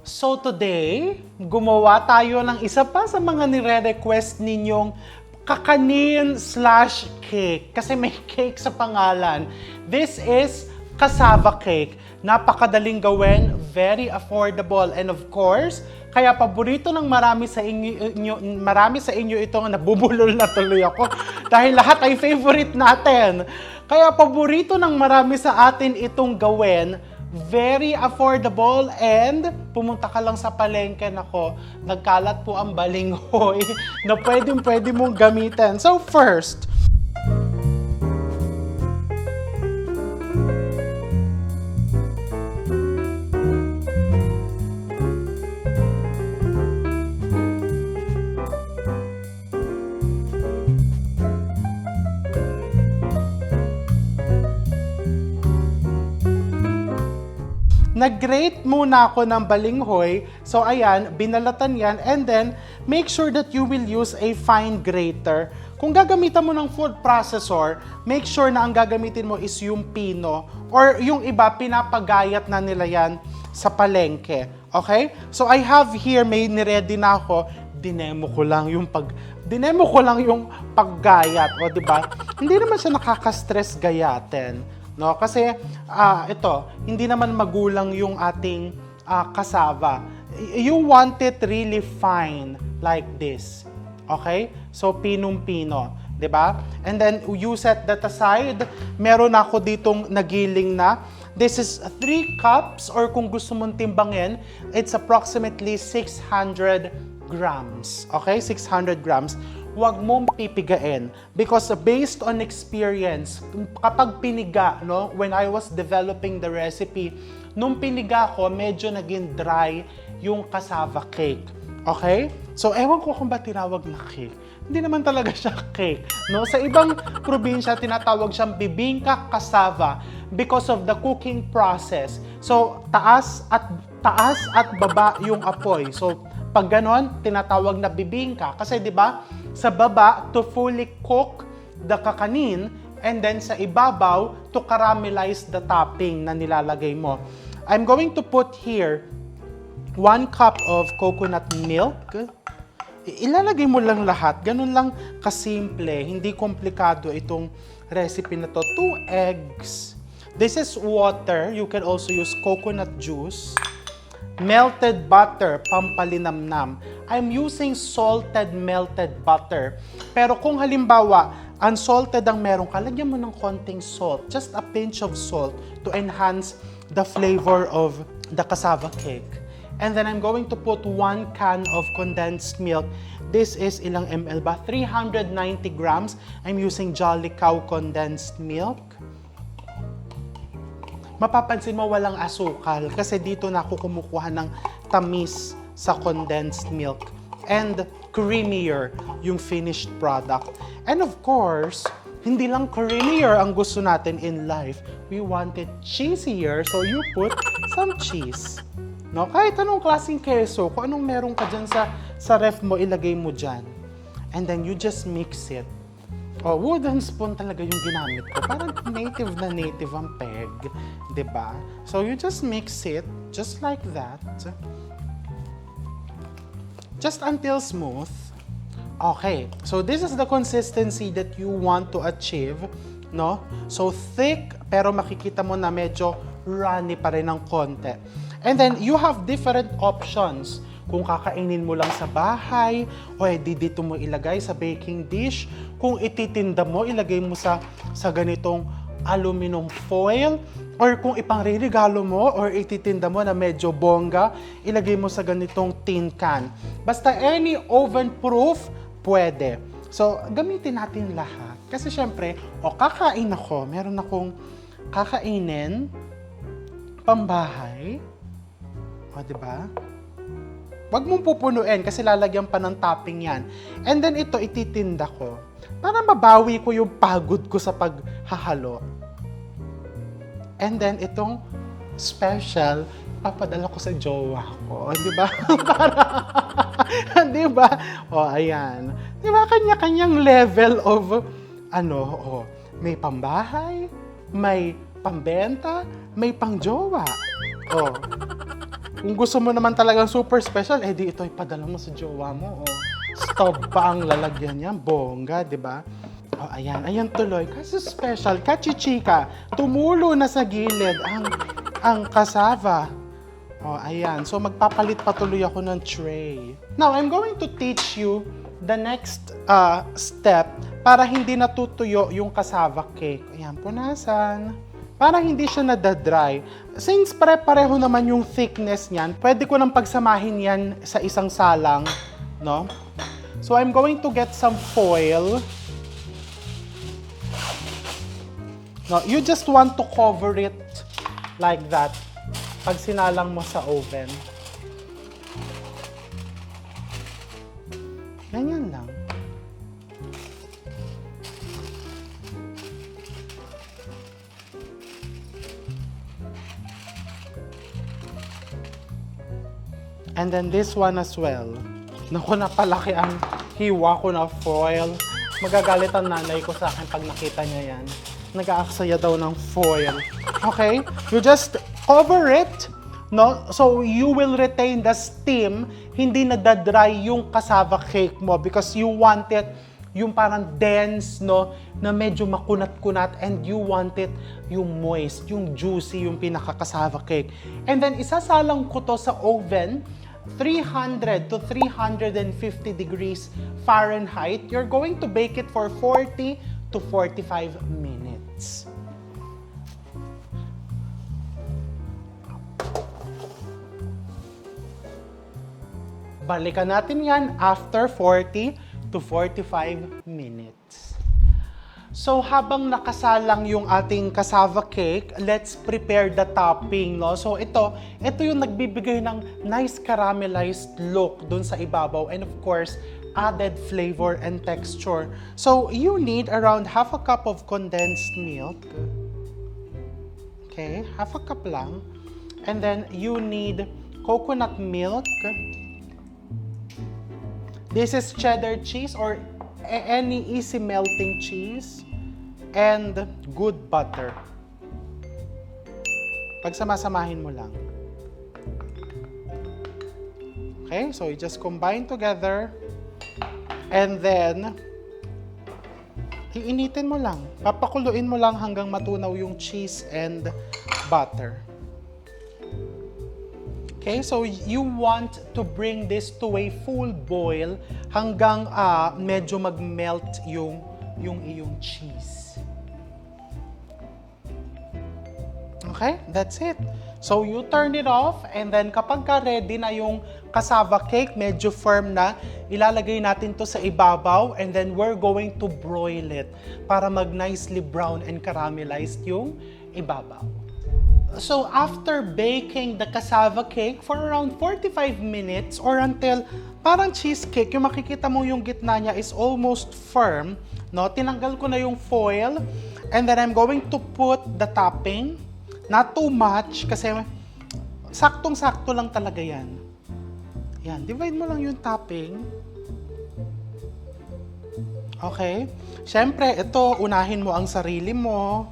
So today, gumawa tayo ng isa pa sa mga nire-request ninyong kakanin/cake. Kasi may cake sa pangalan. This is cassava cake. Napakadaling gawin, very affordable, and of course, kaya paborito ng marami sa inyo itong nabubulol na tuloy ako dahil lahat ay favorite natin. Kaya paborito ng marami sa atin itong gawin, very affordable, and pumunta ka lang sa palengke, nako, nagkalat po ang balinghoy na pwede mong gamitin. So first, nag-grate muna ako ng balinghoy. So ayan, binalatan yan. And then, make sure that you will use a fine grater. Kung gagamitan mo ng food processor, make sure na ang gagamitin mo is yung pino. Or yung iba, pinapagayat na nila yan sa palengke. Okay? So I have here, may niready na ako. Dinemo ko lang yung paggayat. O, diba? Hindi naman siya nakaka-stress gayatin. No, kasi ito, hindi naman magulang yung ating cassava. You want it really fine like this. Okay? So pinong-pino, 'di ba? And then you set that aside. Meron ako ditong nagiling na. This is 3 cups, or kung gusto mong timbangin, it's approximately 600 grams. Okay? 600 grams. Huwag mong pipigain because based on experience, kapag piniga, no, when I was developing the recipe, nung piniga ko, medyo naging dry yung cassava cake. Okay? So, ewan ko kung ba tinawag na cake. Hindi naman talaga siya cake. No? Sa ibang probinsya, tinatawag siyang bibingka cassava because of the cooking process. So, taas at baba yung apoy. So, pag ganon, tinatawag na bibingka. Kasi, di ba, sa baba, to fully cook the kakanin, and then sa ibabaw, to caramelize the topping na nilalagay mo. I'm going to put here 1 cup of coconut milk. Ilalagay mo lang lahat. Ganun lang kasimple. Hindi komplikado itong recipe na to. 2 eggs. This is water. You can also use coconut juice. Melted butter, pampalinamnam. I'm using salted melted butter. Pero kung halimbawa, unsalted ang meron ka, lagyan mo ng konting salt. Just a pinch of salt to enhance the flavor of the cassava cake. And then I'm going to put 1 can of condensed milk. This is ilang ml ba? 390 grams. I'm using Jolly Cow condensed milk. Mapapansin mo walang asukal kasi dito na ako kumukuha ng tamis sa condensed milk, and creamier yung finished product. And of course, hindi lang creamier ang gusto natin in life. We want it cheesier, so you put some cheese. No? Kahit anong klaseng keso, kung anong meron ka dyan sa ref mo, ilagay mo dyan. And then you just mix it. Oh, wooden spoon talaga yung ginamit ko. Parang native na native ang peg. 'Di ba? So you just mix it just like that. Just until smooth. Okay. So this is the consistency that you want to achieve, no? So thick, pero makikita mo na medyo runny pa rin ng konti. And then you have different options. Kung kakainin mo lang sa bahay, o dito mo ilagay sa baking dish. Kung ititinda mo, ilagay mo sa ganitong aluminum foil. Or kung ipangririgalo mo, or ititinda mo na medyo bongga, ilagay mo sa ganitong tin can. Basta any oven-proof, pwede. So, gamitin natin lahat. Kasi syempre, kakain ako. Meron akong kakainin, pambahay. O, diba? Huwag mong pupunuin kasi lalagyan pa ng topping yan. And then ito, ititinda ko. Para mabawi ko yung pagod ko sa paghahalo. And then itong special, papadala ko sa jowa ko. Di ba? Di ba? O, ayan. Di ba? Kanya-kanyang level of, may pambahay, may pambenta, may pangjowa. O, Kung gusto mo naman talagang super special, eh di ito ipadala mo sa jowa mo. O, stove pa ang lalagyan niya. Bongga, di ba? O, ayan. Ayan tuloy. Kasi special, kachichika. Tumulo na sa gilid ang cassava. O, ayan. So, magpapalit patuloy ako ng tray. Now, I'm going to teach you the next step para hindi natutuyo yung cassava cake. Ayan, punasan. Para hindi siya nadadry. Since pare-pareho naman yung thickness niyan, pwede ko nang pagsamahin yan sa isang salang, no? So I'm going to get some foil. No, you just want to cover it like that pag sinalang mo sa oven. Ganyan lang. And then this one as well. Naku, napalaki ang hiwa ko na foil. Magagalit ang nanay ko sa akin pag nakita niya yan. Nag-aaksaya daw ng foil. Okay? You just cover it, no? So you will retain the steam. Hindi nadadry yung cassava cake mo because you want it yung parang dense, no? Na medyo makunat-kunat and you want it yung moist, yung juicy, yung pinaka-cassava cake. And then isasalang ko to sa oven 300 to 350 degrees Fahrenheit. You're going to bake it for 40 to 45 minutes. Balikan natin yan after 40 to 45 minutes. So habang nakasalang yung ating cassava cake, let's prepare the topping, no? So ito yung nagbibigay ng nice caramelized look dun sa ibabaw and of course, added flavor and texture. So you need around half a cup of condensed milk. Okay, half a cup lang. And then you need coconut milk. This is cheddar cheese or any easy melting cheese and good butter. Pagsama-samahin mo lang. Okay, so you just combine together and then iinitin mo lang. Papakuluin mo lang hanggang matunaw yung cheese and butter. Okay, so you want to bring this to a full boil hanggang medyo mag-melt yung iyong cheese. Okay, that's it. So you turn it off and then kapag ready na yung cassava cake, medyo firm na, ilalagay natin to sa ibabaw and then we're going to broil it para mag-nicely brown and caramelized yung ibabaw. So after baking the cassava cake for around 45 minutes or until parang cheesecake, yung makikita mo yung gitna niya is almost firm, no? Tinanggal ko na yung foil and then I'm going to put the topping. Not too much kasi saktong-sakto lang talaga yan. Yan, divide mo lang yung topping. Okay? Siyempre, ito, unahin mo ang sarili mo.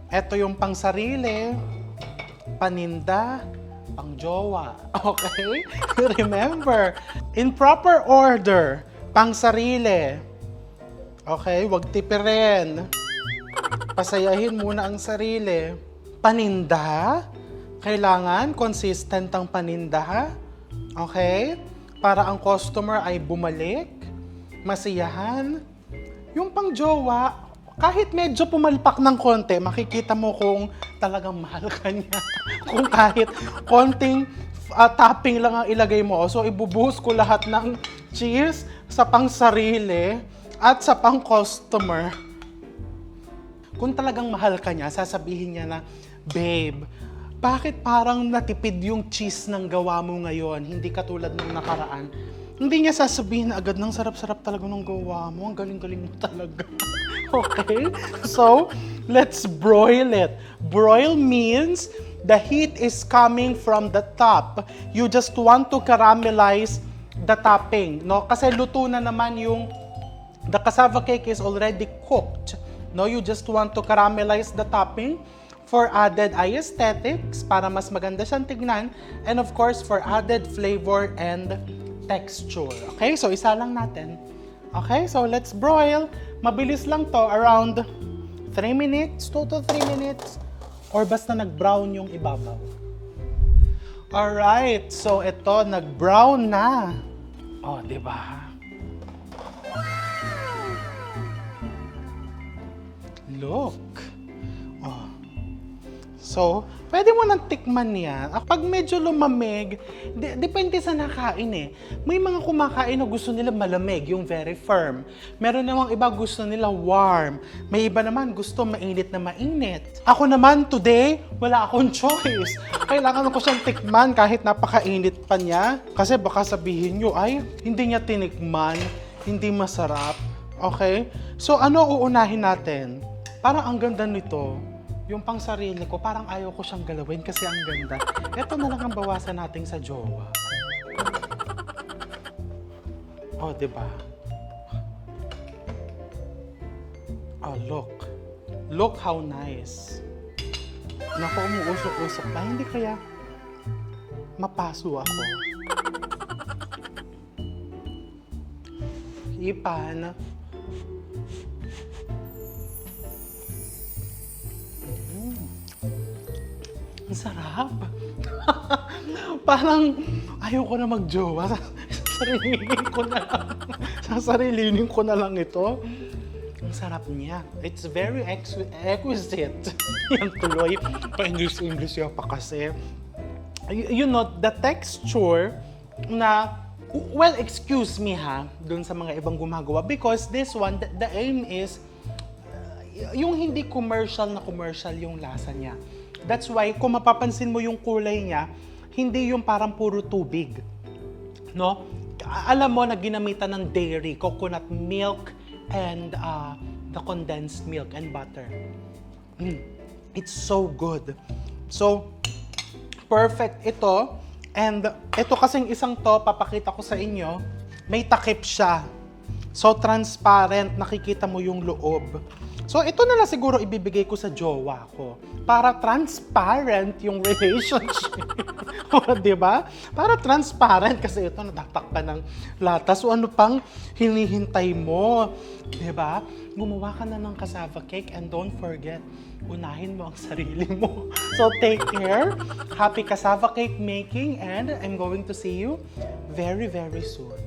Ito yung pang-sarili, paninda, pang-jowa. Okay? Remember, in proper order, pang-sarili. Okay? Huwag tipirin. Pasayahin muna ang sarili. Paninda, kailangan consistent ang paninda. Okay? Para ang customer ay bumalik, masiyahan. Yung pang-jowa, kahit medyo pumalpak ng konti, makikita mo kung talagang mahal ka niya. Kung kahit konting topping lang ang ilagay mo. So, ibubuhos ko lahat ng cheese sa pang-sarili at sa pang-customer. Kung talagang mahal ka niya, sasabihin niya na, babe, bakit parang natipid yung cheese ng gawa mo ngayon, hindi katulad ng nakaraan? Hindi niya sasabihin na agad ng sarap-sarap talaga ng gawa mo, ang galing-galing mo talaga. Okay? So, let's broil it. Broil means the heat is coming from the top. You just want to caramelize the topping, no? Kasi luto na naman the cassava cake is already cooked. No, you just want to caramelize the topping for added eye aesthetics, para mas maganda siyang tignan, and of course, for added flavor and texture. Okay, so isa lang natin. Okay, so let's broil. Mabilis lang to, around 3 minutes, 2 to 3 minutes, or basta nag-brown yung ibabaw. Alright, so ito, nag-brown na. Oh, di ba? Look. Oh. So, pwede mo nang tikman yan. Pag medyo lumamig, depende sa nakain eh. May mga kumakain na gusto nila malamig, yung very firm. Meron namang iba gusto nila warm. May iba naman gusto mainit na mainit. Ako naman today, wala akong choice. Kailangan ko siyang tikman kahit napakainit pa niya. Kasi baka sabihin nyo, ay, hindi niya tinikman, hindi masarap. Okay? So, ano uunahin natin? Parang ang ganda nito. Yung pang sarili ko, parang ayaw ko siyang galawin kasi ang ganda. Ito na lang ang bawasan natin sa jowa. Oh, di ba? Oh, look. Look how nice. Naku, umuusok-usok pa. Hindi kaya mapaso ako. Ipan. Ang sarap. Parang ayoko na mag-jowa. Sasarilinin ko na lang. Sasarilinin ko na lang ito. Ang sarap niya. It's very exquisite. Yan tuloy. Pa-English yung pa kasi. You know, the texture na, well, excuse me ha, dun sa mga ibang gumagawa. Because this one, the aim is, yung hindi commercial yung lasa niya. That's why, kung mapapansin mo yung kulay niya, hindi yung parang puro tubig. No? Alam mo na ginamitan ng dairy, coconut milk, and the condensed milk and butter. It's so good. So, perfect ito. And ito kasing isang to, papakita ko sa inyo, may takip siya. So, transparent, nakikita mo yung loob. So, ito na lang siguro ibibigay ko sa jowa ko. Para transparent yung relationship. O, diba? Para transparent kasi ito natatakpan ng lata. So, ano pang hinihintay mo? Diba? Gumawa ka na ng cassava cake and don't forget, unahin mo ang sarili mo. So, take care. Happy cassava cake making and I'm going to see you very, very soon.